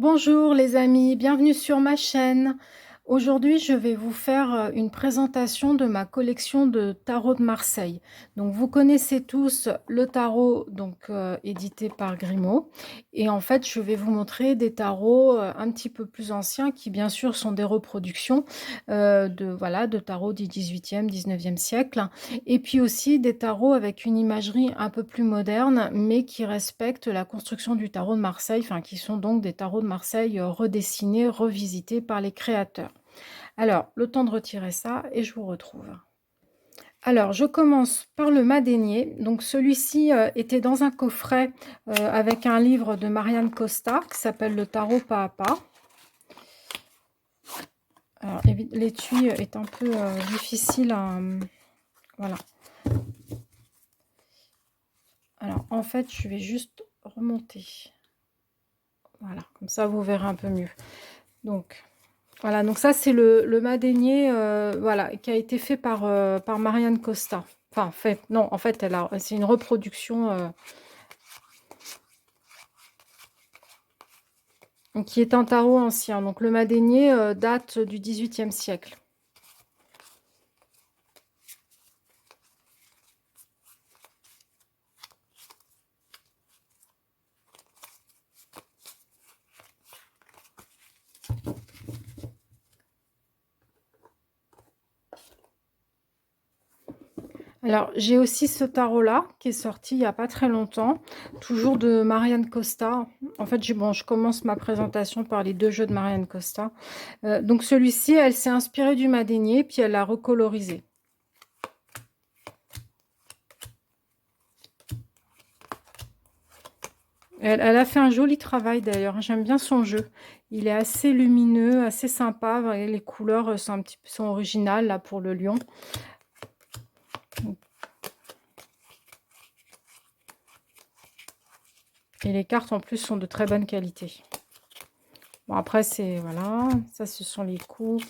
Bonjour les amis, bienvenue sur ma chaîne. Aujourd'hui, je vais vous faire une présentation de ma collection de tarot de Marseille. Donc, vous connaissez tous le tarot édité par Grimaud. Et en fait, je vais vous montrer des tarots un petit peu plus anciens qui, bien sûr, sont des reproductions de tarots du 18e, 19e siècle. Et puis aussi des tarots avec une imagerie un peu plus moderne, mais qui respectent la construction du tarot de Marseille, enfin qui sont donc des tarots de Marseille redessinés, revisités par les créateurs. Alors, le temps de retirer ça et je vous retrouve. Alors, je commence par le Madénier. Donc, celui-ci était dans un coffret avec un livre de Marianne Costa qui s'appelle Le Tarot pas à pas. Alors, l'étui est un peu difficile à... voilà. Alors, en fait, je vais juste remonter. Voilà, comme ça, vous verrez un peu mieux. Donc, voilà, donc ça, c'est le Madénier voilà, qui a été fait par Marianne Costa. Enfin, non, en fait, c'est une reproduction qui est un tarot ancien. Donc, le Madénier date du XVIIIe siècle. Alors, j'ai aussi ce tarot-là qui est sorti il n'y a pas très longtemps, toujours de Marianne Costa. En fait, je commence ma présentation par les deux jeux de Marianne Costa. Donc, celui-ci, elle s'est inspirée du Madénier, puis elle l'a recolorisé. Elle a fait un joli travail d'ailleurs, j'aime bien son jeu. Il est assez lumineux, assez sympa, et les couleurs sont originales là pour le lion. Et les cartes en plus sont de très bonne qualité. Bon après c'est, voilà, ça ce sont les coupes.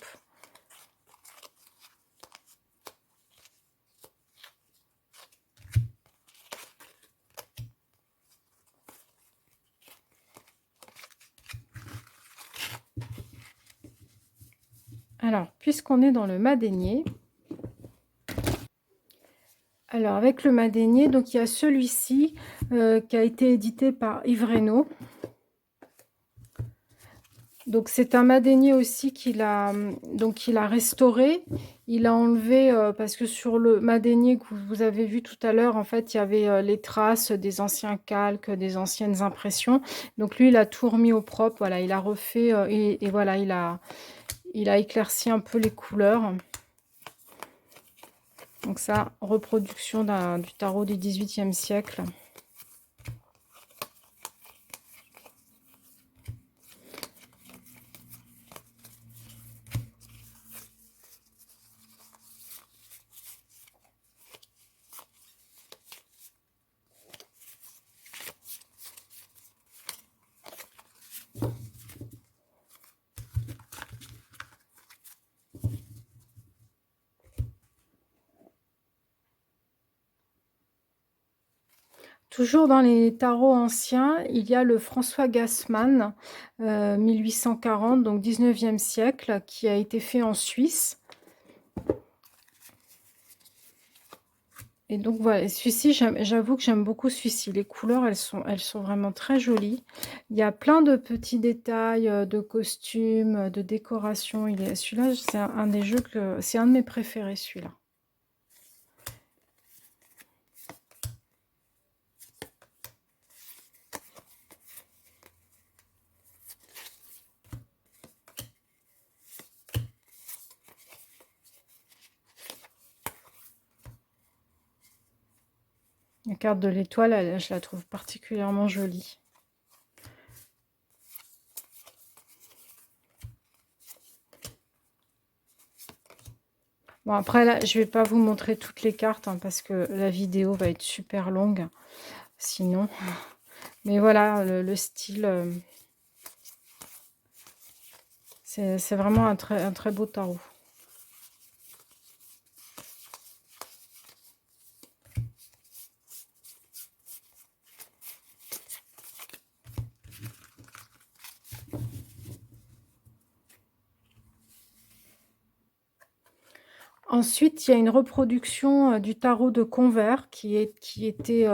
Alors, puisqu'on est dans le Madénier, alors avec le Madénier, donc il y a celui-ci qui a été édité par Yves Reynaud. Donc c'est un Madénier aussi qu'il a restauré. Il a enlevé parce que sur le Madénier que vous avez vu tout à l'heure, en fait, il y avait les traces des anciens calques, des anciennes impressions. Donc lui, il a tout remis au propre. Voilà, il a refait et voilà, il a éclairci un peu les couleurs. Donc ça, reproduction du tarot du XVIIIe siècle. Toujours dans les tarots anciens, il y a le François Gassmann, 1840, donc 19e siècle, qui a été fait en Suisse. Et donc voilà, celui-ci, j'avoue que j'aime beaucoup celui-ci. Les couleurs, elles sont vraiment très jolies. Il y a plein de petits détails de costumes, de décoration. Celui-là, c'est un des jeux c'est un de mes préférés, celui-là. La carte de l'étoile, je la trouve particulièrement jolie. Bon, après, là, je ne vais pas vous montrer toutes les cartes hein, parce que la vidéo va être super longue. Sinon, mais voilà, le style, c'est vraiment un très beau tarot. Ensuite, il y a une reproduction, du tarot de Convert qui était,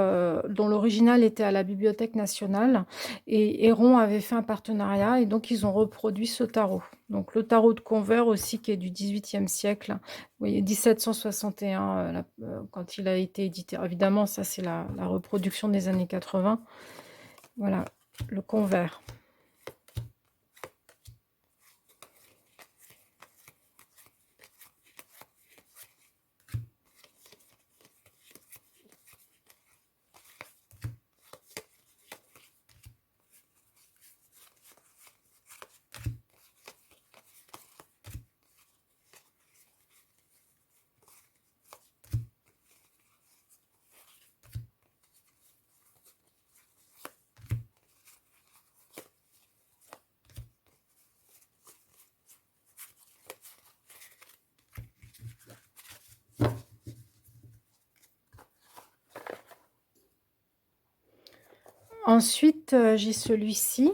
dont l'original était à la Bibliothèque nationale et Héron avait fait un partenariat et donc ils ont reproduit ce tarot. Donc le tarot de Convert aussi qui est du XVIIIe siècle. Vous voyez 1761, quand il a été édité. Évidemment, ça c'est la reproduction des années 80. Voilà, le Convert. Ensuite, j'ai celui-ci.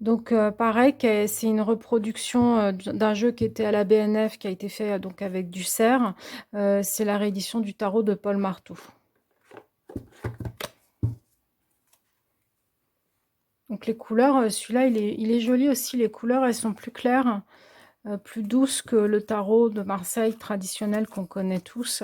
Donc pareil, c'est une reproduction d'un jeu qui était à la BNF, qui a été fait donc avec du cerf. C'est la réédition du tarot de Paul Marteau. Donc les couleurs, celui-là, il est joli aussi. Les couleurs, elles sont plus claires, plus douces que le tarot de Marseille traditionnel qu'on connaît tous.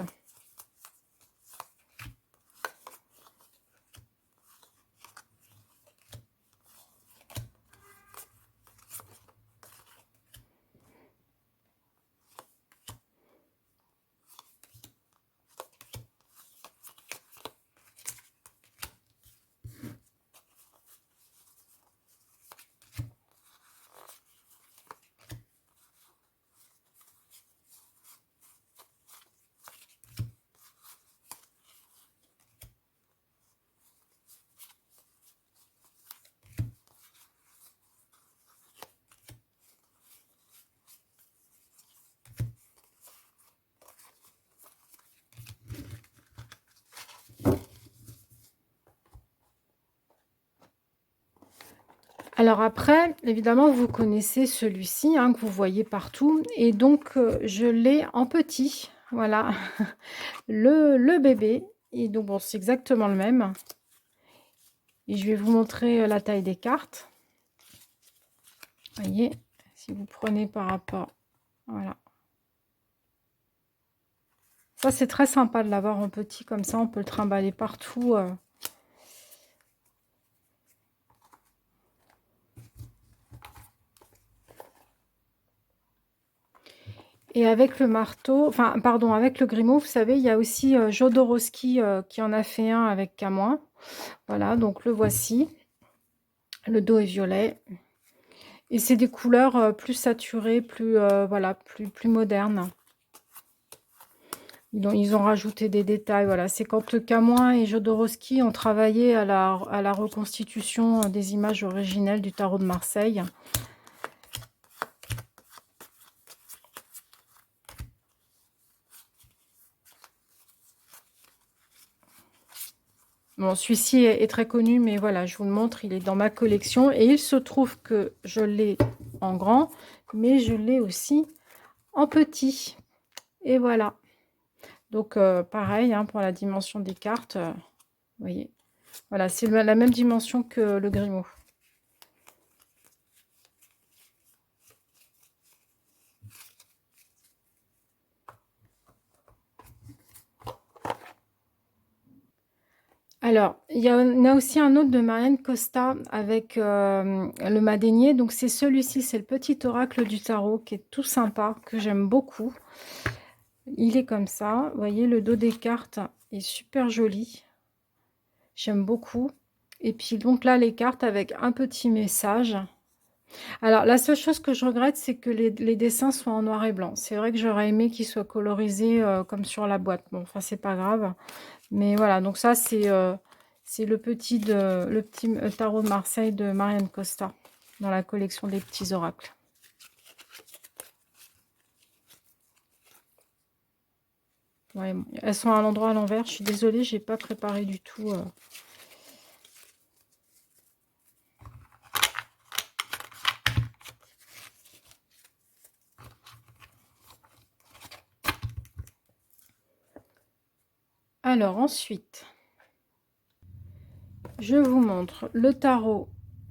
Alors après, évidemment, vous connaissez celui-ci, hein, que vous voyez partout et donc je l'ai en petit, voilà, le bébé et donc bon, c'est exactement le même et je vais vous montrer, la taille des cartes. Vous voyez? Si vous prenez par rapport voilà. Ça, c'est très sympa de l'avoir en petit comme ça, on peut le trimballer partout, Et avec le marteau, enfin pardon, avec le Grimaud, vous savez, il y a aussi, Jodorowsky, qui en a fait un avec Camoin. Voilà, donc le voici. Le dos est violet et c'est des couleurs, plus saturées, plus, voilà, plus modernes. Ils ont rajouté des détails, voilà. C'est quand, Camoin et Jodorowsky ont travaillé à la reconstitution, des images originelles du tarot de Marseille. Bon, celui-ci est très connu, mais voilà, je vous le montre, il est dans ma collection. Et il se trouve que je l'ai en grand, mais je l'ai aussi en petit. Et voilà. Donc, pareil, hein, pour la dimension des cartes, vous voyez. Voilà, c'est la même dimension que le Grimaud. Alors, il y en a aussi un autre de Marianne Costa avec le Madénier. Donc, c'est celui-ci, c'est le petit oracle du tarot qui est tout sympa, que j'aime beaucoup. Il est comme ça. Vous voyez, le dos des cartes est super joli. J'aime beaucoup. Et puis, donc là, les cartes avec un petit message. Alors, la seule chose que je regrette, c'est que les dessins soient en noir et blanc. C'est vrai que j'aurais aimé qu'ils soient colorisés comme sur la boîte. Bon, enfin, c'est pas grave. Mais voilà, donc ça, c'est le petit tarot de Marseille de Marianne Costa, dans la collection des petits oracles. Ouais, elles sont à l'endroit à l'envers. Je suis désolée, j'ai pas préparé du tout. Alors ensuite, je vous montre le tarot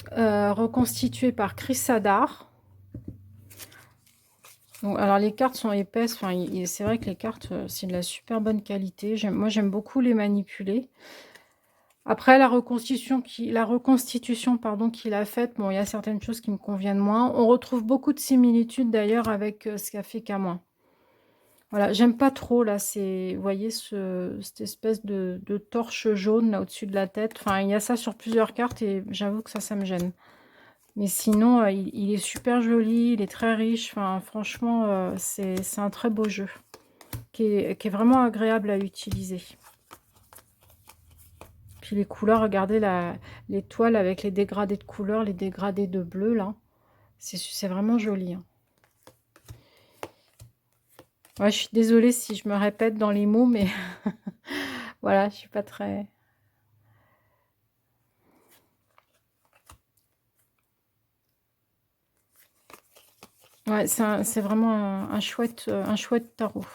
reconstitué par Chris Sadar. Donc, alors les cartes sont épaisses, enfin, c'est vrai que les cartes, c'est de la super bonne qualité. Moi, j'aime beaucoup les manipuler. Après, la reconstitution pardon, qu'il a faite, bon, il y a certaines choses qui me conviennent moins. On retrouve beaucoup de similitudes d'ailleurs avec ce qu'a fait Camoin. Voilà, j'aime pas trop là, vous voyez cette espèce de torche jaune là au-dessus de la tête. Enfin, il y a ça sur plusieurs cartes et j'avoue que ça me gêne. Mais sinon, il est super joli, il est très riche. Enfin, franchement, c'est un très beau jeu qui est vraiment agréable à utiliser. Puis les couleurs, regardez les toiles avec les dégradés de couleurs, les dégradés de bleu là. C'est vraiment joli. Hein. Ouais, je suis désolée si je me répète dans les mots, mais voilà, je suis pas très... Ouais, c'est vraiment un chouette tarot.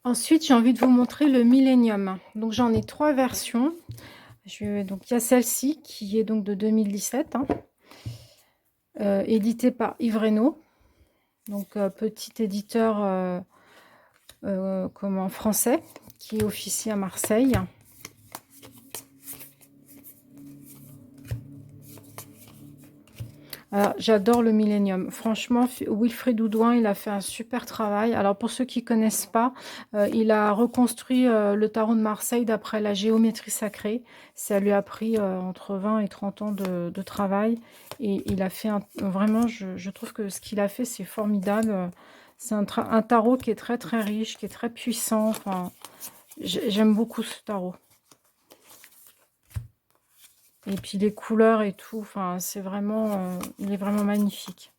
Ensuite, j'ai envie de vous montrer le Millennium. Donc, j'en ai 3 versions. Donc, il y a celle-ci qui est donc de 2017, hein, éditée par Yves Reynaud. Donc, petit éditeur comment, français qui officie à Marseille. J'adore le Millennium. Franchement, Wilfried Oudouin, il a fait un super travail. Alors, pour ceux qui ne connaissent pas, il a reconstruit le tarot de Marseille d'après la géométrie sacrée. Ça lui a pris entre 20 et 30 ans de travail. Et il a fait vraiment, je trouve que ce qu'il a fait, c'est formidable. C'est un tarot qui est très, très riche, qui est très puissant. Enfin, j'aime beaucoup ce tarot. Et puis les couleurs et tout, enfin, c'est vraiment, il est vraiment magnifique.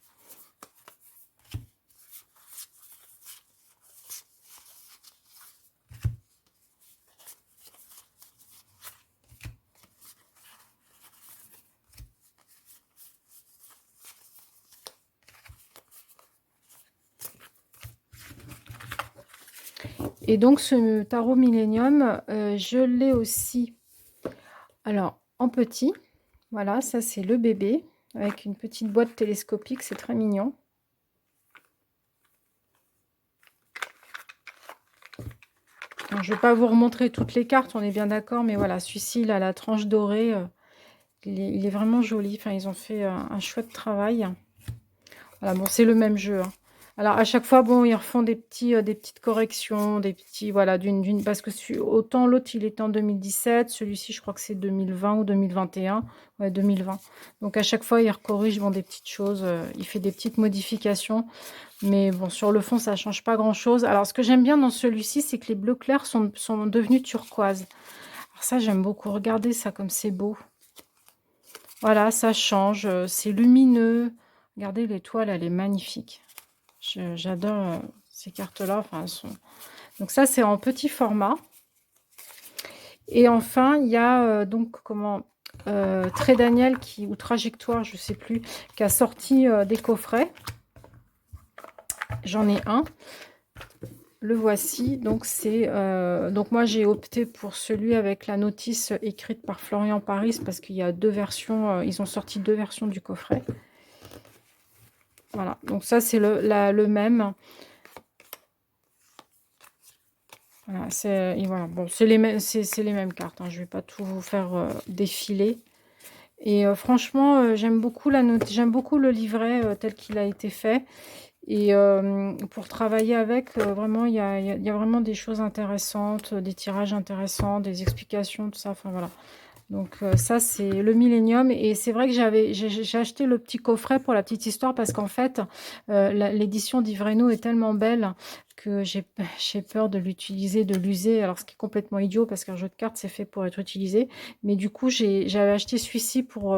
Et donc ce tarot Millennium, je l'ai aussi, alors en petit, voilà, ça c'est le bébé, avec une petite boîte télescopique, c'est très mignon. Alors, je ne vais pas vous remontrer toutes les cartes, on est bien d'accord, mais voilà, celui-ci, il a la tranche dorée, il est vraiment joli, enfin ils ont fait un chouette travail. Voilà, bon, c'est le même jeu, hein. Alors, à chaque fois, bon, ils refont des petites corrections, des petits, voilà, parce que autant l'autre, il était en 2017, celui-ci, je crois que c'est 2020 ou 2021, ouais, 2020. Donc, à chaque fois, il recorrige, bon, des petites choses, il fait des petites modifications, mais bon, sur le fond, ça change pas grand-chose. Alors, ce que j'aime bien dans celui-ci, c'est que les bleus clairs sont devenus turquoise. Alors ça, j'aime beaucoup. Regardez ça, comme c'est beau. Voilà, ça change, c'est lumineux. Regardez, l'étoile, elle est magnifique. J'adore ces cartes-là. Enfin, donc ça, c'est en petit format. Et enfin, il y a donc comment Trait Daniel ou Trajectoire, je ne sais plus, qui a sorti des coffrets. J'en ai un. Le voici. Donc donc moi j'ai opté pour celui avec la notice écrite par Florian Paris parce qu'il y a 2 versions. Ils ont sorti 2 versions du coffret. Voilà, donc ça c'est le même. Voilà, bon, c'est les mêmes cartes, hein, je ne vais pas tout vous faire défiler. Et franchement, j'aime beaucoup j'aime beaucoup le livret tel qu'il a été fait. Et pour travailler avec, vraiment, il y a vraiment des choses intéressantes, des tirages intéressants, des explications, tout ça. Enfin voilà, Donc ça, c'est le Millennium et c'est vrai que j'ai acheté le petit coffret pour la petite histoire parce qu'en fait, l'édition d'Ivreno est tellement belle que j'ai peur de l'utiliser, de l'user. Alors ce qui est complètement idiot parce qu'un jeu de cartes, c'est fait pour être utilisé. Mais du coup, j'avais acheté celui-ci pour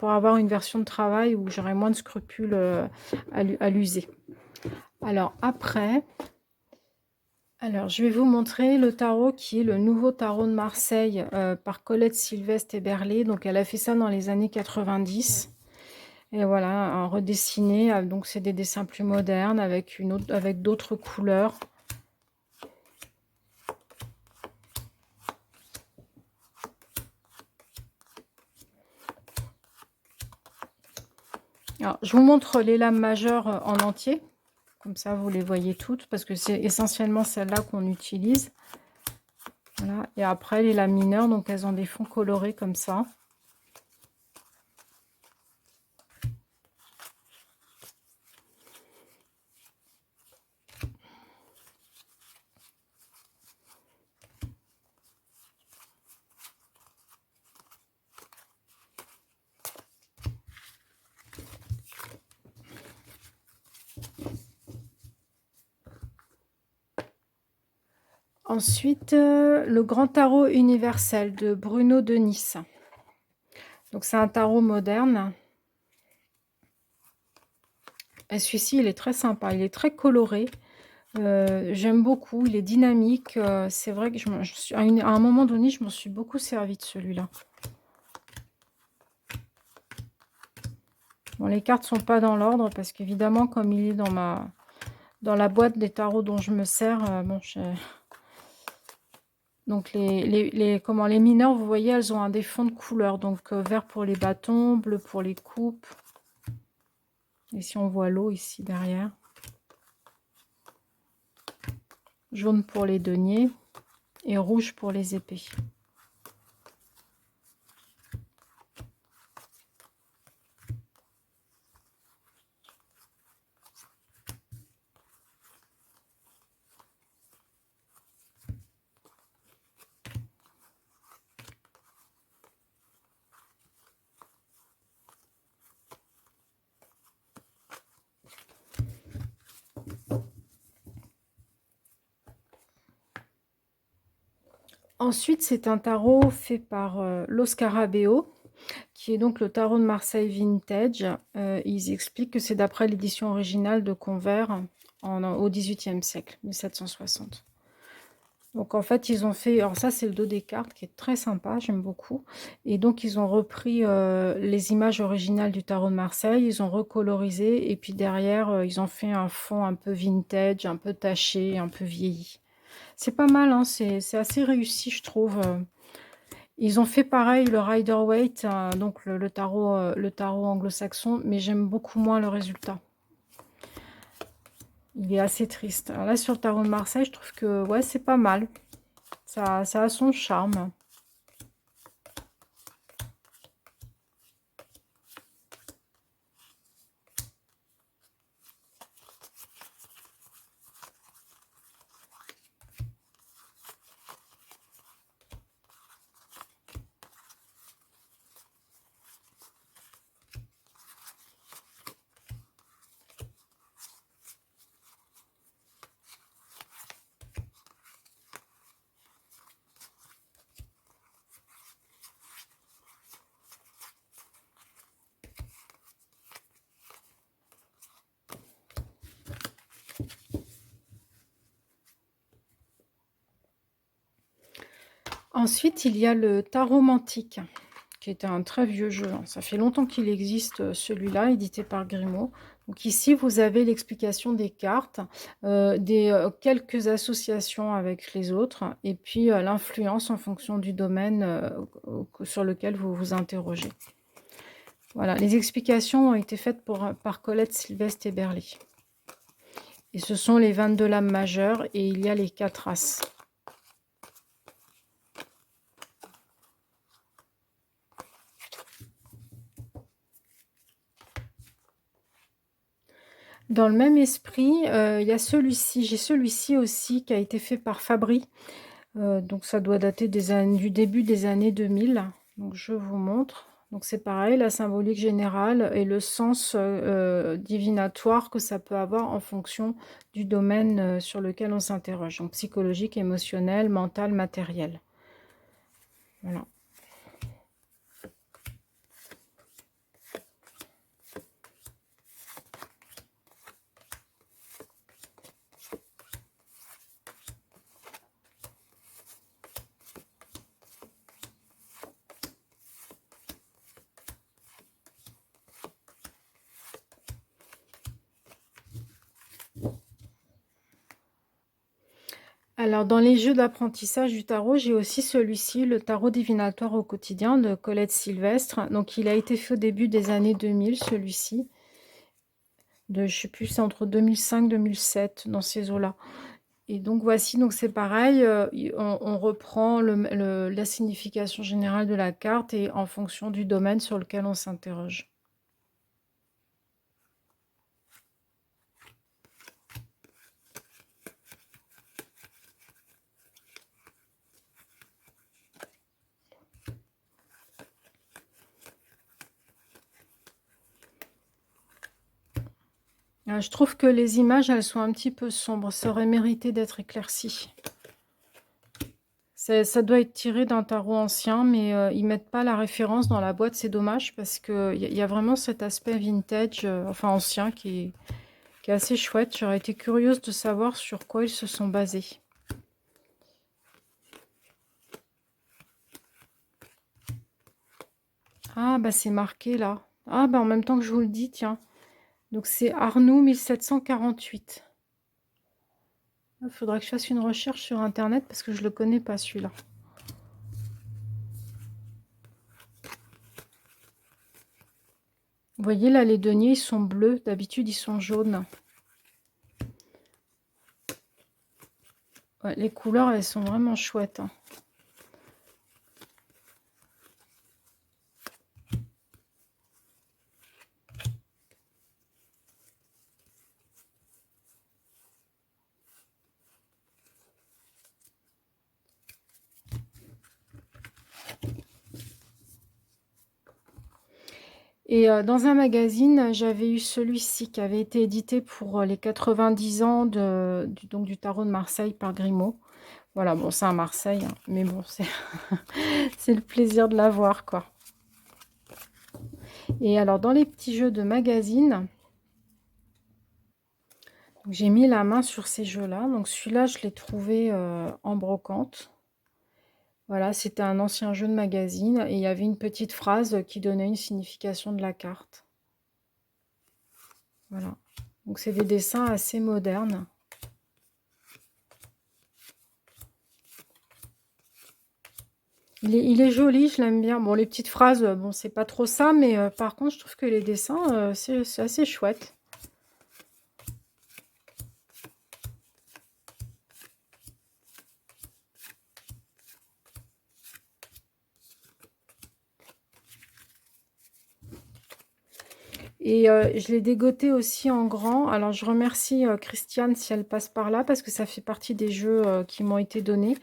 avoir une version de travail où j'aurais moins de scrupules à l'user. Alors après... Alors, je vais vous montrer le tarot qui est le nouveau tarot de Marseille par Colette Sylvestre et Berlé. Donc, elle a fait ça dans les années 90. Et voilà, un redessiné. Donc, c'est des dessins plus modernes avec d'autres couleurs. Alors, je vous montre les lames majeures en entier. Comme ça, vous les voyez toutes parce que c'est essentiellement celles-là qu'on utilise. Voilà. Et après, les lames mineures, donc elles ont des fonds colorés comme ça. Ensuite, le grand tarot universel de Bruno de Nice. Donc, c'est un tarot moderne. Et celui-ci, il est très sympa. Il est très coloré. J'aime beaucoup. Il est dynamique. C'est vrai que à un moment donné, je m'en suis beaucoup servi de celui-là. Bon, les cartes ne sont pas dans l'ordre parce qu'évidemment, comme il est dans la boîte des tarots dont je me sers, bon, donc les mineurs, vous voyez, elles ont un des fonds de couleur. Donc vert pour les bâtons, bleu pour les coupes. Ici, on voit l'eau ici derrière. Jaune pour les deniers et rouge pour les épées. Ensuite, c'est un tarot fait par Lo Scarabeo, qui est donc le tarot de Marseille Vintage. Ils expliquent que c'est d'après l'édition originale de Convert au XVIIIe siècle, 1760. Donc en fait, ils ont fait... Alors ça, c'est le dos des cartes qui est très sympa, j'aime beaucoup. Et donc, ils ont repris les images originales du tarot de Marseille, ils ont recolorisé, et puis derrière, ils ont fait un fond un peu vintage, un peu taché, un peu vieilli. C'est pas mal, hein, c'est assez réussi, je trouve. Ils ont fait pareil le Rider-Waite, donc le tarot anglo-saxon, mais j'aime beaucoup moins le résultat. Il est assez triste. Alors là, sur le tarot de Marseille, je trouve que ouais, c'est pas mal. Ça a son charme. Ensuite, il y a le tarot mantique, qui est un très vieux jeu. Ça fait longtemps qu'il existe, celui-là, édité par Grimaud. Donc ici, vous avez l'explication des cartes, quelques associations avec les autres, et puis l'influence en fonction du domaine sur lequel vous vous interrogez. Voilà, les explications ont été faites par Colette Sylvestre et Berlé. Et ce sont les 22 lames majeures, et il y a les 4 as. Dans le même esprit, il y a celui-ci. J'ai celui-ci aussi qui a été fait par Fabry. Donc ça doit dater du début des années 2000. Donc je vous montre. Donc c'est pareil, la symbolique générale et le sens divinatoire que ça peut avoir en fonction du domaine sur lequel on s'interroge. Donc psychologique, émotionnel, mental, matériel. Voilà. Alors, dans les jeux d'apprentissage du tarot, j'ai aussi celui-ci, le tarot divinatoire au quotidien de Colette Sylvestre. Donc, il a été fait au début des années 2000, celui-ci. Je sais plus, c'est entre 2005 2007, dans ces eaux-là. Et donc, voici, donc c'est pareil, on reprend la signification générale de la carte et en fonction du domaine sur lequel on s'interroge. Je trouve que les images, elles sont un petit peu sombres. Ça aurait mérité d'être éclairci. Ça doit être tiré d'un tarot ancien, mais ils mettent pas la référence dans la boîte. C'est dommage parce qu'il y a vraiment cet aspect vintage, enfin ancien, qui est assez chouette. J'aurais été curieuse de savoir sur quoi ils se sont basés. Ah, bah c'est marqué là. Ah, bah en même temps que je vous le dis, tiens. Donc c'est Arnoux 1748. Il faudra que je fasse une recherche sur internet parce que je le connais pas celui-là. Vous voyez là, les deniers, ils sont bleus. D'habitude, ils sont jaunes. Ouais, les couleurs, elles sont vraiment chouettes, hein. Et dans un magazine, j'avais eu celui-ci qui avait été édité pour les 90 ans donc du tarot de Marseille par Grimaud. Voilà, bon, c'est à Marseille, hein, mais bon, c'est le plaisir de l'avoir, quoi. Et alors, dans les petits jeux de magazine, j'ai mis la main sur ces jeux-là. Donc, celui-là, je l'ai trouvé en brocante. Voilà, c'était un ancien jeu de magazine et il y avait une petite phrase qui donnait une signification de la carte. Voilà. Donc, c'est des dessins assez modernes. Il est joli, je l'aime bien. Bon, les petites phrases, bon, c'est pas trop ça, mais par contre, je trouve que les dessins, c'est assez chouette. Et je l'ai dégoté aussi en grand. Alors, je remercie Christiane si elle passe par là, parce que ça fait partie des jeux qui m'ont été donnés.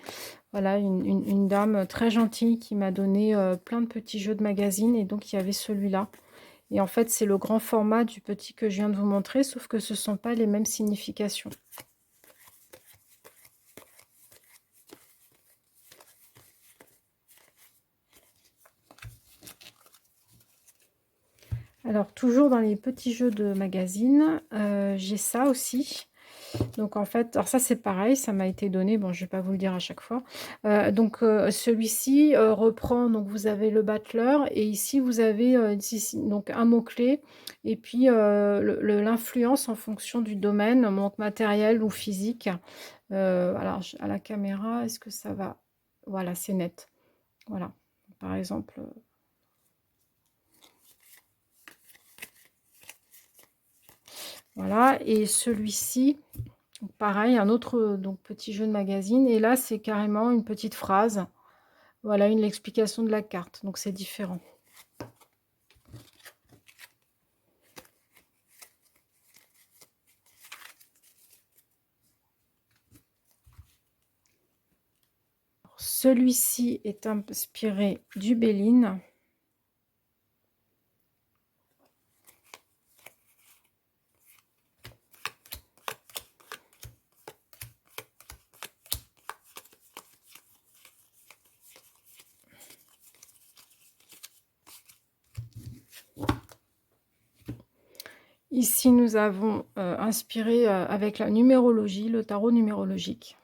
Voilà, une dame très gentille qui m'a donné plein de petits jeux de magazine, et donc il y avait celui-là. Et en fait, c'est le grand format du petit que je viens de vous montrer, sauf que ce ne sont pas les mêmes significations. Alors, toujours dans les petits jeux de magazine, j'ai ça aussi. Donc, en fait, alors ça, c'est pareil, ça m'a été donné. Bon, je ne vais pas vous le dire à chaque fois. Donc, celui-ci reprend, donc vous avez le battleur, et ici, vous avez donc un mot-clé, et puis l'influence en fonction du domaine, donc matériel ou physique. Alors, à la caméra, est-ce que ça va? Voilà, c'est net. Voilà, par exemple... Voilà, et celui-ci, pareil, un autre donc, petit jeu de magazine. Et là, c'est carrément une petite phrase. Voilà, une explication de la carte. Donc, c'est différent. celui-ci est inspiré du Béline. Ici, nous avons inspiré avec la numérologie, le tarot numérologique.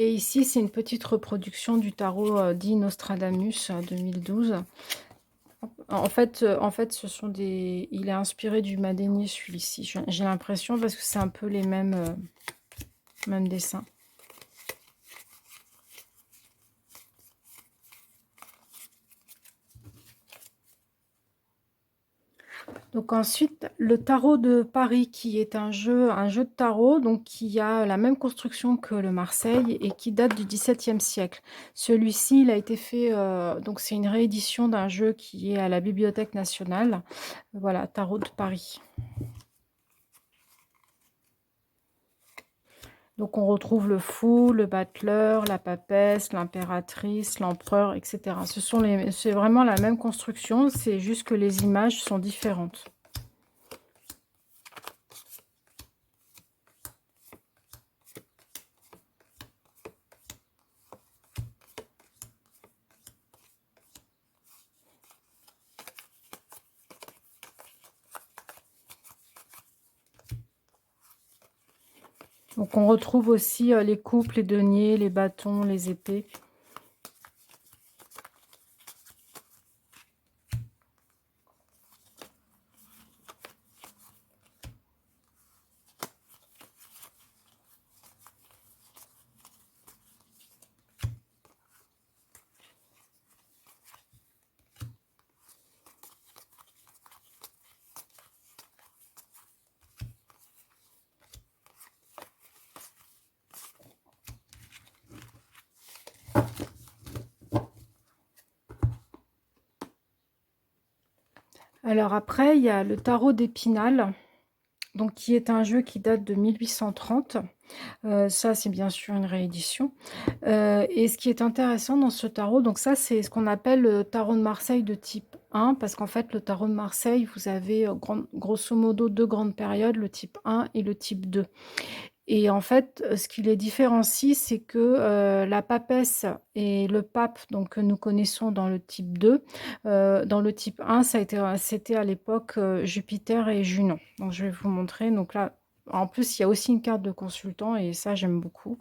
Et ici, c'est une petite reproduction du tarot dit Nostradamus 2012. En fait, ce sont des... Il est inspiré du Madénier, celui-ci. J'ai l'impression parce que c'est un peu les mêmes dessins. Donc ensuite, le tarot de Paris, qui est un jeu de tarot, donc qui a la même construction que le Marseille et qui date du XVIIe siècle. Celui-ci, il a été fait, donc c'est une réédition d'un jeu qui est à la Bibliothèque nationale. Voilà, tarot de Paris. Donc on retrouve le fou, le battleur, la papesse, l'impératrice, l'empereur, etc. C'est vraiment la même construction, c'est juste que les images sont différentes. Donc on retrouve aussi les coupes, les deniers, les bâtons, les épées. Alors après, il y a le tarot d'Épinal, donc qui est un jeu qui date de 1830. Ça, c'est bien sûr une réédition. Et ce qui est intéressant dans ce tarot, donc ça, c'est ce qu'on appelle le tarot de Marseille de type 1, parce qu'en fait, le tarot de Marseille, vous avez grosso modo deux grandes périodes, le type 1 et le type 2. Et en fait, ce qui les différencie, c'est que la papesse et le pape, donc, que nous connaissons dans le type 2, dans le type 1, c'était à l'époque Jupiter et Junon. Donc, je vais vous montrer. Donc là, en plus, il y a aussi une carte de consultant et ça, j'aime beaucoup.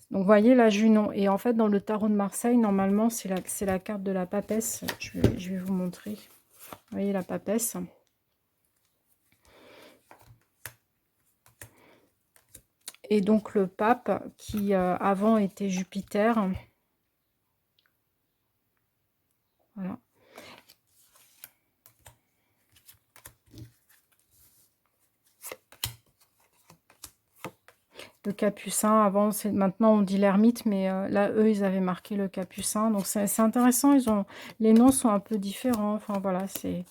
Donc, vous voyez la Junon. Et en fait, dans le tarot de Marseille, normalement, c'est la carte de la papesse. Je vais vous montrer. Vous voyez la papesse. Et donc le pape qui avant était Jupiter. Voilà. Le capucin, avant, maintenant on dit l'ermite, mais là, eux, ils avaient marqué le capucin. Donc c'est intéressant, les noms sont un peu différents. Enfin voilà, c'est...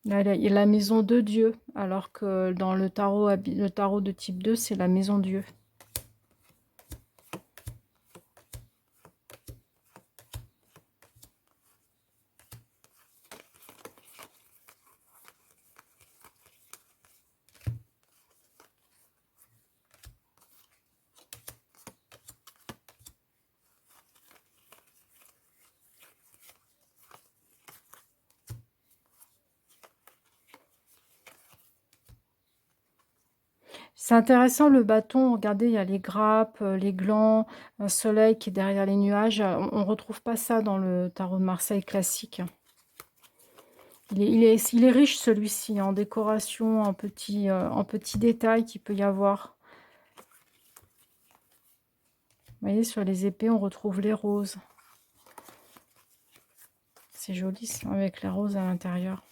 Là, il y a la maison de Dieu, alors que dans le tarot de type 2, c'est la maison Dieu. C'est intéressant le bâton, regardez, il y a les grappes, les glands, un soleil qui est derrière les nuages. On ne retrouve pas ça dans le tarot de Marseille classique. Il est riche celui-ci, en décoration, en petits détails qu'il peut y avoir. Vous voyez, sur les épées, on retrouve les roses. C'est joli, ça, avec les roses à l'intérieur.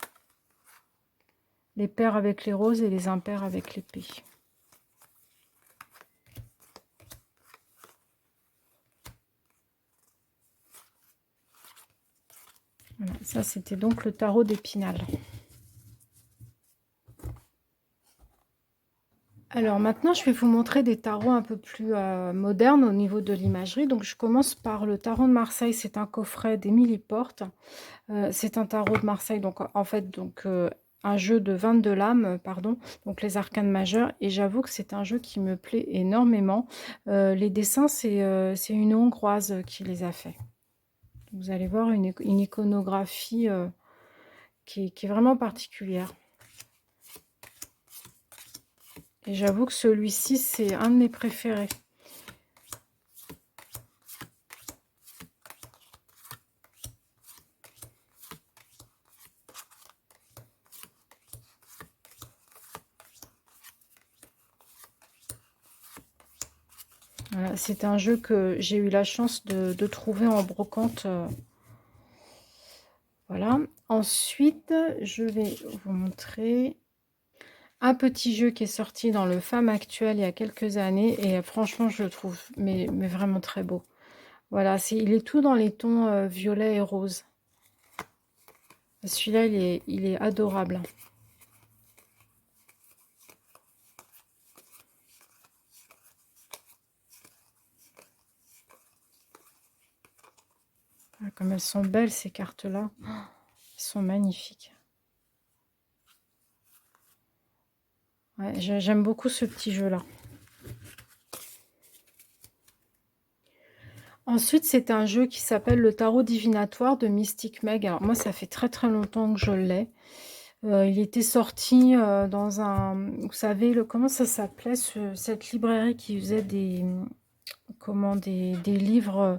Les pairs avec les roses et les impairs avec l'épée. Voilà, ça c'était donc le tarot d'Épinal. Alors maintenant, je vais vous montrer des tarots un peu plus modernes au niveau de l'imagerie. Donc je commence par le tarot de Marseille, c'est un coffret d'Émilie Porte. C'est un tarot de Marseille, donc en fait, donc un jeu de 22 lames, pardon, donc les arcanes majeures. Et j'avoue que c'est un jeu qui me plaît énormément. Les dessins, c'est une Hongroise qui les a fait. Vous allez voir une iconographie qui est vraiment particulière. Et j'avoue que celui-ci, c'est un de mes préférés. Voilà, c'est un jeu que j'ai eu la chance de trouver en brocante. Voilà. Ensuite, je vais vous montrer un petit jeu qui est sorti dans le Femme Actuelle il y a quelques années. Et franchement, je le trouve mais vraiment très beau. Voilà, il est tout dans les tons violet et rose. Celui-là, il est adorable. Ah, comme elles sont belles, ces cartes-là. Oh, elles sont magnifiques. Ouais, j'aime beaucoup ce petit jeu-là. Ensuite, c'est un jeu qui s'appelle le tarot divinatoire de Mystic Meg. Alors moi, ça fait très très longtemps que je l'ai. Il était sorti dans un... Vous savez, comment ça s'appelait, cette librairie qui faisait des livres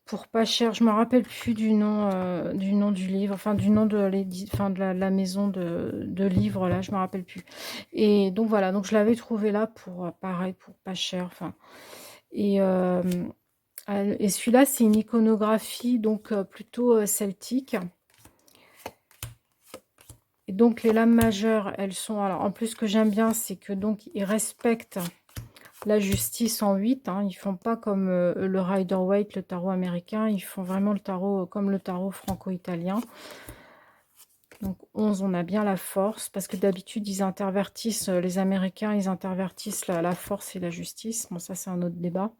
pour pas cher. Je me rappelle plus du nom du livre, enfin du nom de la maison de livres, là, je me rappelle plus. Et donc voilà, donc je l'avais trouvé là pour, pareil, pour pas cher. Enfin, et... et celui-là, c'est une iconographie donc plutôt celtique. Et donc les lames majeures, elles sont... Alors en plus, ce que j'aime bien, c'est que donc ils respectent la justice en 8. Hein. Ils font pas comme le Rider-Waite, le tarot américain. Ils font vraiment le tarot comme le tarot franco-italien. Donc 11, on a bien la force. Parce que d'habitude, ils intervertissent, les Américains, ils intervertissent la force et la justice. Bon, ça, c'est un autre débat.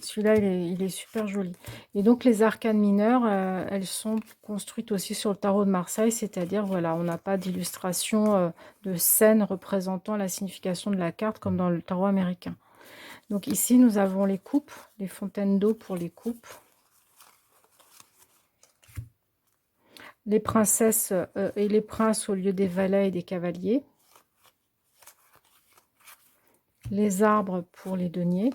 Celui-là, il est super joli. Et donc, les arcanes mineures, elles sont construites aussi sur le tarot de Marseille, c'est-à-dire, voilà, on n'a pas d'illustration de scène représentant la signification de la carte comme dans le tarot américain. Donc ici, nous avons les coupes, les fontaines d'eau pour les coupes. Les princesses et les princes au lieu des valets et des cavaliers. Les arbres pour les deniers.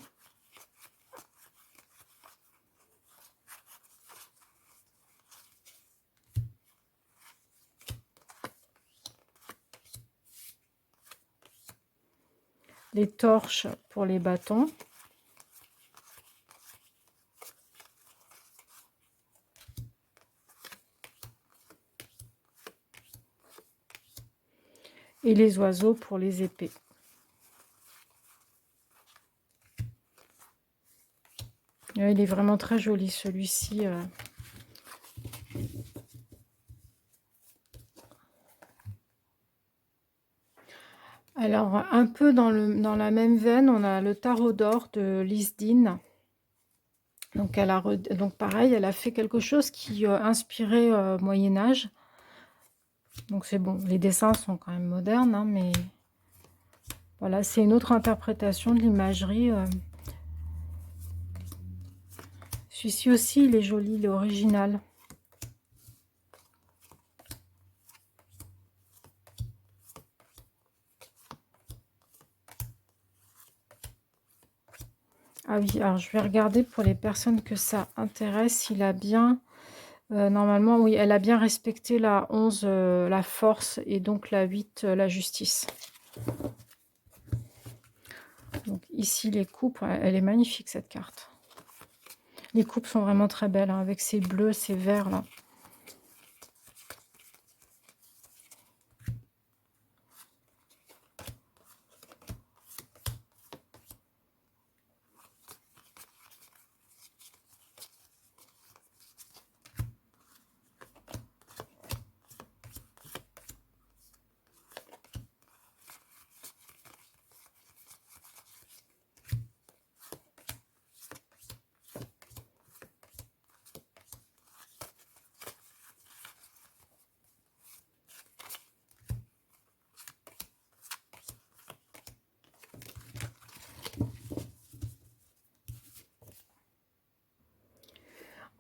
Les torches pour les bâtons. Et les oiseaux pour les épées. Il est vraiment très joli celui-ci. Alors, un peu dans la même veine, on a le tarot d'or de Lise Dean. Donc, donc pareil, elle a fait quelque chose qui inspirait Moyen-Âge. Donc c'est bon, les dessins sont quand même modernes, hein, mais voilà, c'est une autre interprétation de l'imagerie. Celui-ci aussi, il est joli, il est original. Ah oui, alors je vais regarder pour les personnes que ça intéresse, il a bien... normalement, oui, elle a bien respecté la 11, la force, et donc la 8, la justice. Donc ici, les coupes, elle est magnifique cette carte. Les coupes sont vraiment très belles, hein, avec ces bleus, ces verts là.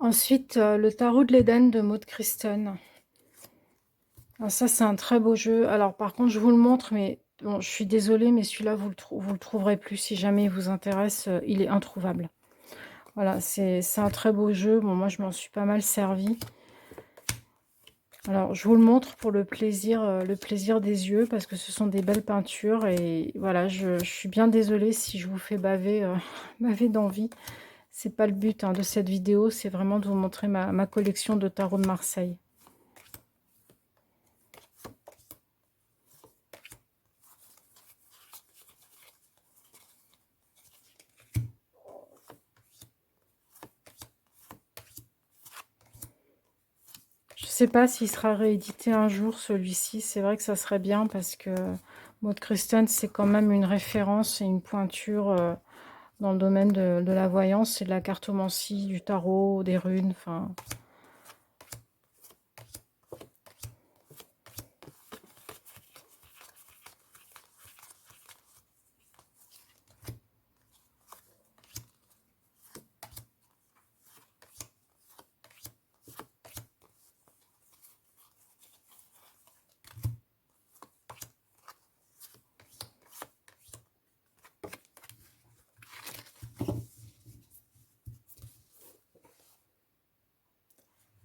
Ensuite, le tarot de l'Éden de Maud Kristen. Alors ça, c'est un très beau jeu. Alors par contre, je vous le montre, mais bon, je suis désolée, mais celui-là, vous le trouverez plus. Si jamais il vous intéresse, il est introuvable. Voilà, c'est un très beau jeu. Bon, moi, je m'en suis pas mal servi. Alors, je vous le montre pour le plaisir des yeux, parce que ce sont des belles peintures. Et voilà, je suis bien désolée si je vous fais baver, baver d'envie. C'est pas le but hein, de cette vidéo, c'est vraiment de vous montrer ma collection de tarot de Marseille. Je sais pas s'il sera réédité un jour, celui-ci. C'est vrai que ça serait bien parce que Maud Kristen, c'est quand même une référence et une pointure dans le domaine de la voyance et de la cartomancie, du tarot, des runes, enfin...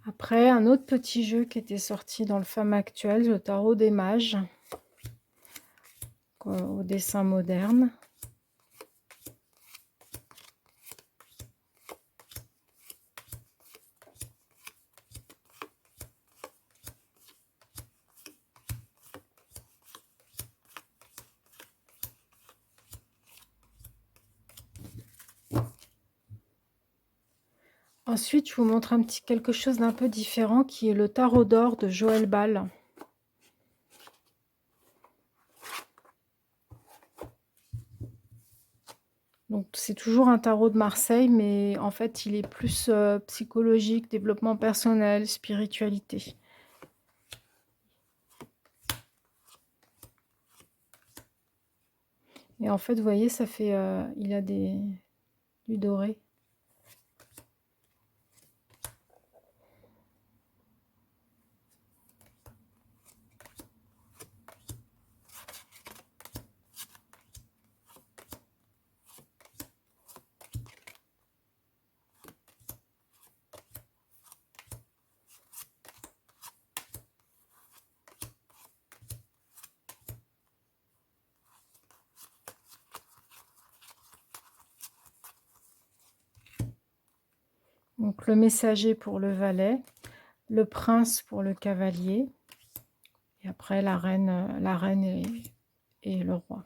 Après, un autre petit jeu qui était sorti dans le Femme Actuelle, le tarot des mages, au dessin moderne. Ensuite, je vous montre un petit quelque chose d'un peu différent qui est le tarot d'or de Joël Ball. Donc c'est toujours un tarot de Marseille, mais en fait il est plus psychologique, développement personnel, spiritualité. Et en fait, vous voyez, ça fait, il a du doré. Donc le messager pour le valet, le prince pour le cavalier, et après la reine et le roi.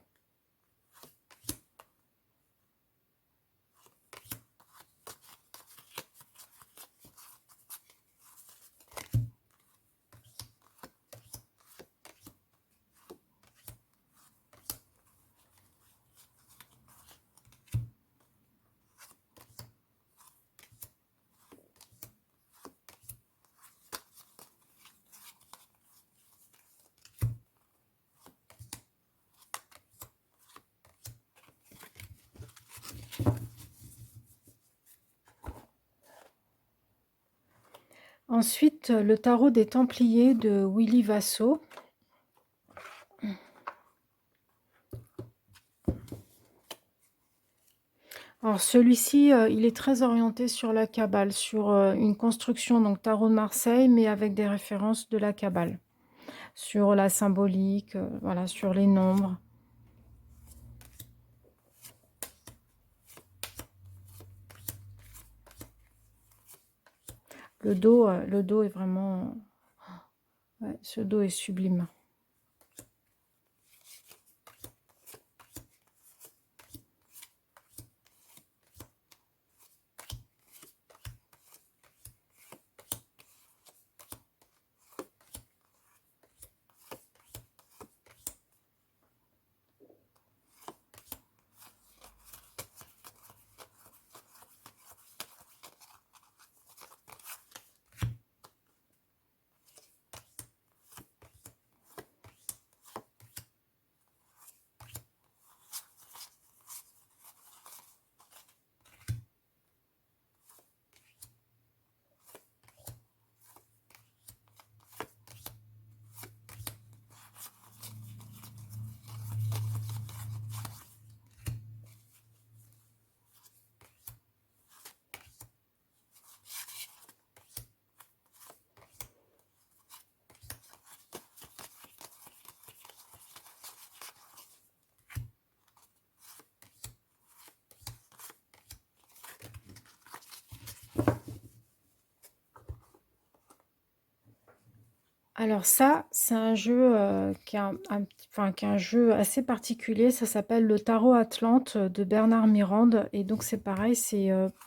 Ensuite, le tarot des Templiers de Willy Vasso. Alors celui-ci, il est très orienté sur la Kabbale, sur une construction, donc tarot de Marseille, mais avec des références de la Kabbale, sur la symbolique, voilà, sur les nombres. Le dos est vraiment... ouais, ce dos est sublime. Alors ça, c'est un jeu, qui est enfin, qui est un jeu assez particulier. Ça s'appelle le tarot Atlante de Bernard Mirande et donc c'est pareil,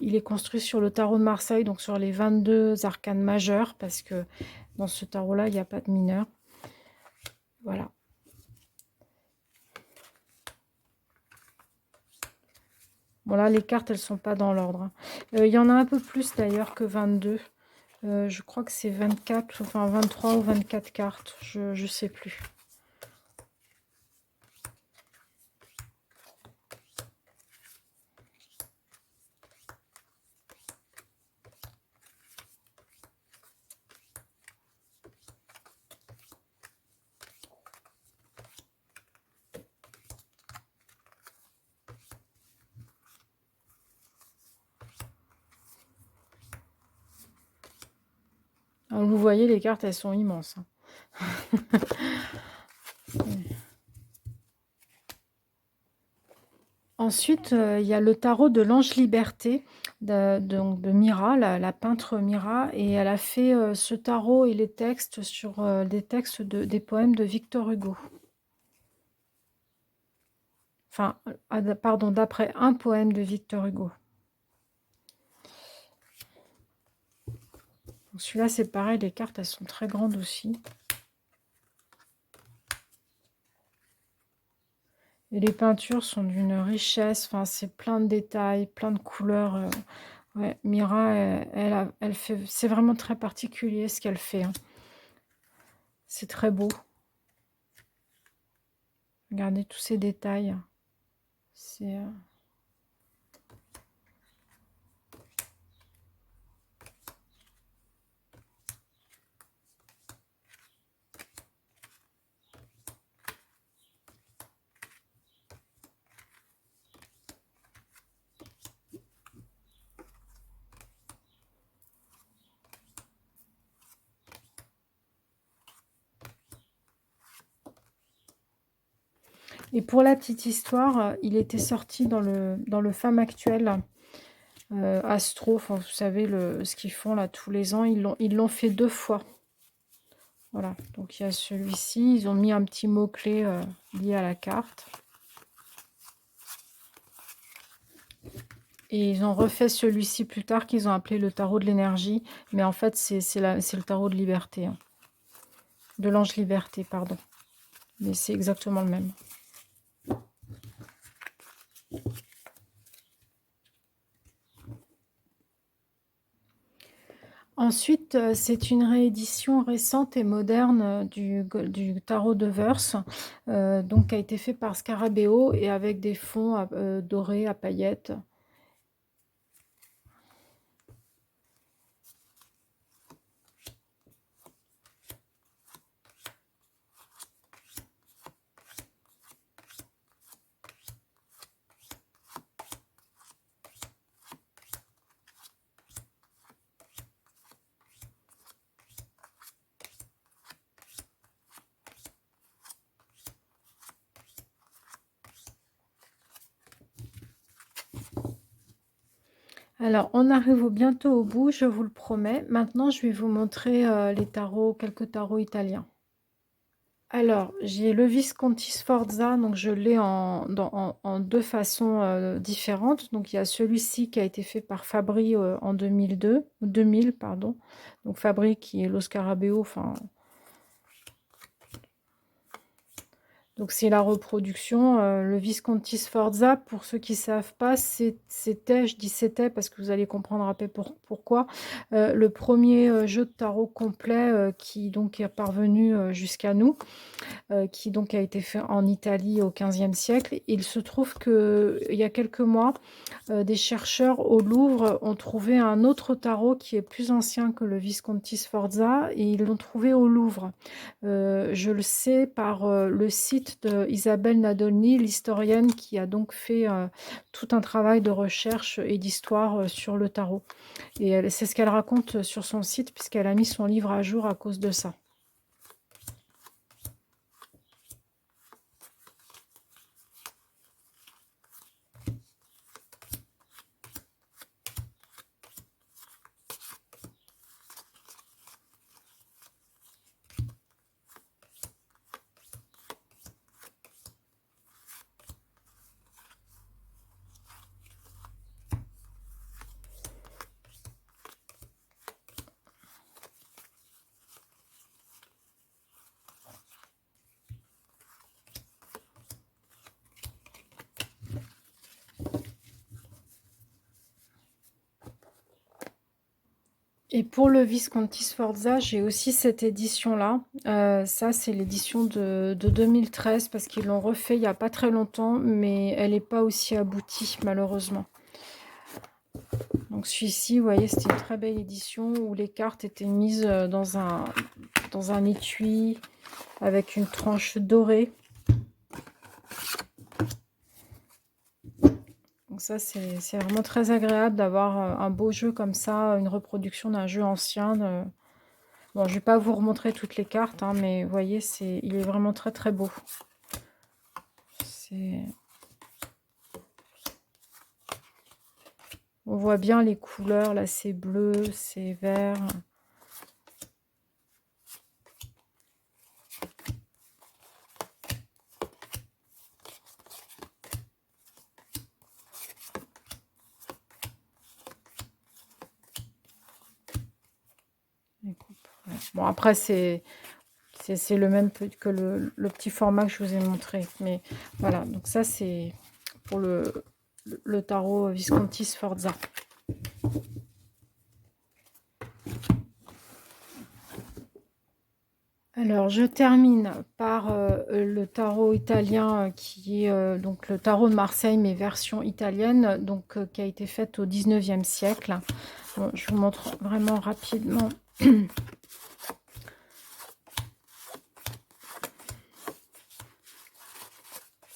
il est construit sur le tarot de Marseille, donc sur les 22 arcanes majeures parce que dans ce tarot-là, il y a pas de mineurs. Voilà. Bon là, les cartes, elles sont pas dans l'ordre, hein. Il y en a un peu plus d'ailleurs que 22. Je crois que c'est 24, enfin 23 ou 24 cartes, je sais plus. Alors, vous voyez, les cartes, elles sont immenses, hein. Ensuite, il y a le tarot de l'Ange Liberté donc de Mira, la peintre Mira, et elle a fait ce tarot et les textes sur des textes des poèmes de Victor Hugo. Enfin, pardon, d'après un poème de Victor Hugo. Celui-là, c'est pareil, les cartes, elles sont très grandes aussi. Et les peintures sont d'une richesse, enfin, c'est plein de détails, plein de couleurs. Ouais, Mira, elle fait, c'est vraiment très particulier ce qu'elle fait, hein. C'est très beau. Regardez tous ces détails. C'est Et pour la petite histoire, il était sorti dans le Femme Actuelle, Astro, enfin, vous savez, ce qu'ils font là tous les ans, ils l'ont fait 2 fois. Voilà, donc il y a celui-ci, ils ont mis un petit mot-clé lié à la carte. Et ils ont refait celui-ci plus tard qu'ils ont appelé le tarot de l'énergie, mais en fait c'est le tarot de liberté, hein. De l'ange liberté, pardon. Mais c'est exactement le même. Ensuite, c'est une réédition récente et moderne du tarot de Verse, donc qui a été fait par Scarabeo et avec des fonds dorés à paillettes. Alors, on arrive bientôt au bout, je vous le promets. Maintenant, je vais vous montrer les tarots, quelques tarots italiens. Alors, j'ai le Visconti Sforza, donc je l'ai en 2 façons différentes. Donc, il y a celui-ci qui a été fait par Fabri en 2000, pardon. Donc, Fabri qui est lo Scarabeo, enfin, donc c'est la reproduction. Le Visconti Sforza, pour ceux qui ne savent pas, c'était, je dis c'était parce que vous allez comprendre après pourquoi, le premier jeu de tarot complet qui donc est parvenu jusqu'à nous, qui donc a été fait en Italie au XVe siècle. Il se trouve qu'il y a quelques mois, des chercheurs au Louvre ont trouvé un autre tarot qui est plus ancien que le Visconti Sforza et ils l'ont trouvé au Louvre. Je le sais par le site de Isabelle Nadolny, l'historienne qui a donc fait tout un travail de recherche et d'histoire sur le tarot. Et c'est ce qu'elle raconte sur son site puisqu'elle a mis son livre à jour à cause de ça. Et pour le Visconti Sforza, j'ai aussi cette édition-là. Ça, c'est l'édition de 2013 parce qu'ils l'ont refait il n'y a pas très longtemps, mais elle n'est pas aussi aboutie, malheureusement. Donc celui-ci, vous voyez, c'était une très belle édition où les cartes étaient mises dans un étui avec une tranche dorée. Donc ça, c'est vraiment très agréable d'avoir un beau jeu comme ça, une reproduction d'un jeu ancien. Bon, je ne vais pas vous remontrer toutes les cartes, hein, mais vous voyez, il est vraiment très très beau. On voit bien les couleurs, là c'est bleu, c'est vert. Bon, après, c'est le même que le petit format que je vous ai montré. Mais voilà, donc ça, c'est pour le tarot Visconti Sforza. Alors, je termine par le tarot italien qui est donc le tarot de Marseille, mais version italienne, donc qui a été faite au 19e siècle. Bon, je vous montre vraiment rapidement.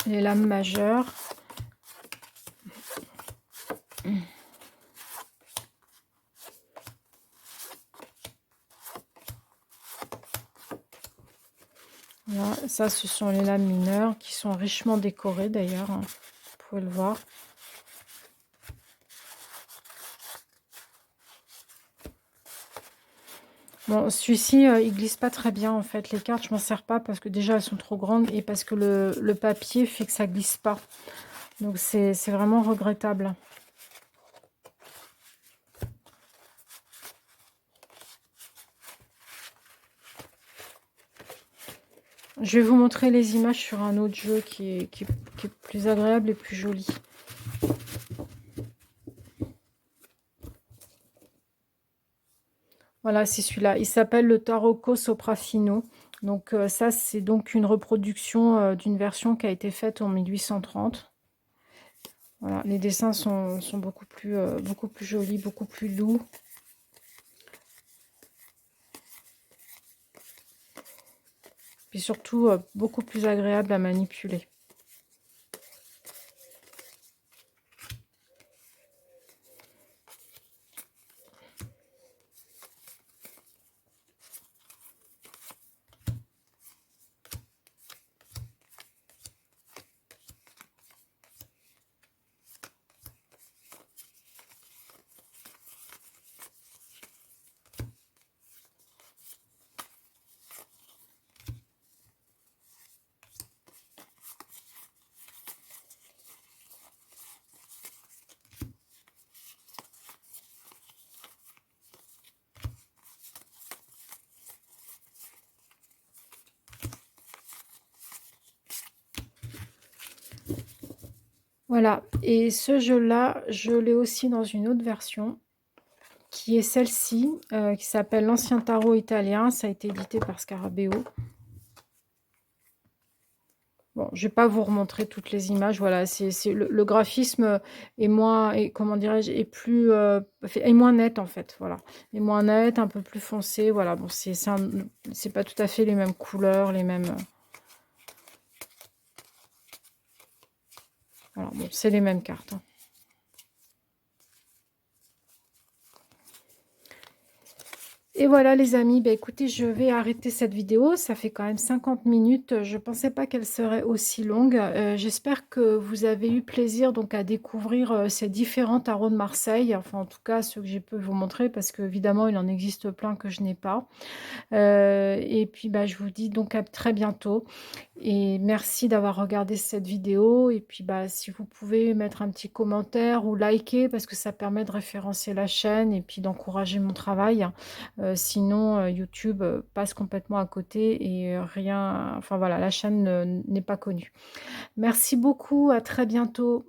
Les lames majeures. Voilà, ça, ce sont les lames mineures qui sont richement décorées d'ailleurs, hein, vous pouvez le voir. Bon, celui-ci, il glisse pas très bien en fait. Les cartes, je m'en sers pas parce que déjà elles sont trop grandes et parce que le papier fait que ça glisse pas. Donc c'est vraiment regrettable. Je vais vous montrer les images sur un autre jeu qui est plus agréable et plus joli. Voilà, c'est celui-là. Il s'appelle le Tarocco Sopraffino. Donc ça, c'est donc une reproduction d'une version qui a été faite en 1830. Voilà, les dessins sont beaucoup plus jolis, beaucoup plus doux. Puis surtout, beaucoup plus agréable à manipuler. Voilà, et ce jeu-là, je l'ai aussi dans une autre version, qui est celle-ci, qui s'appelle l'Ancien Tarot italien. Ça a été édité par Scarabeo. Bon, je vais pas vous remontrer toutes les images. Voilà, le graphisme est moins, comment dirais-je, est moins net en fait. Voilà, est moins net, un peu plus foncé. Voilà, bon, c'est pas tout à fait les mêmes couleurs, les mêmes. Voilà, bon, c'est les mêmes cartes, hein. Et voilà les amis, bah écoutez, je vais arrêter cette vidéo, ça fait quand même 50 minutes, je pensais pas qu'elle serait aussi longue. J'espère que vous avez eu plaisir donc à découvrir ces différents tarots de Marseille, enfin en tout cas ceux que j'ai pu vous montrer parce que évidemment il en existe plein que je n'ai pas. Et puis bah, je vous dis donc à très bientôt et merci d'avoir regardé cette vidéo et puis bah, si vous pouvez mettre un petit commentaire ou liker parce que ça permet de référencer la chaîne et puis d'encourager mon travail. Sinon YouTube passe complètement à côté et rien, enfin voilà, la chaîne n'est pas connue. Merci beaucoup, à très bientôt.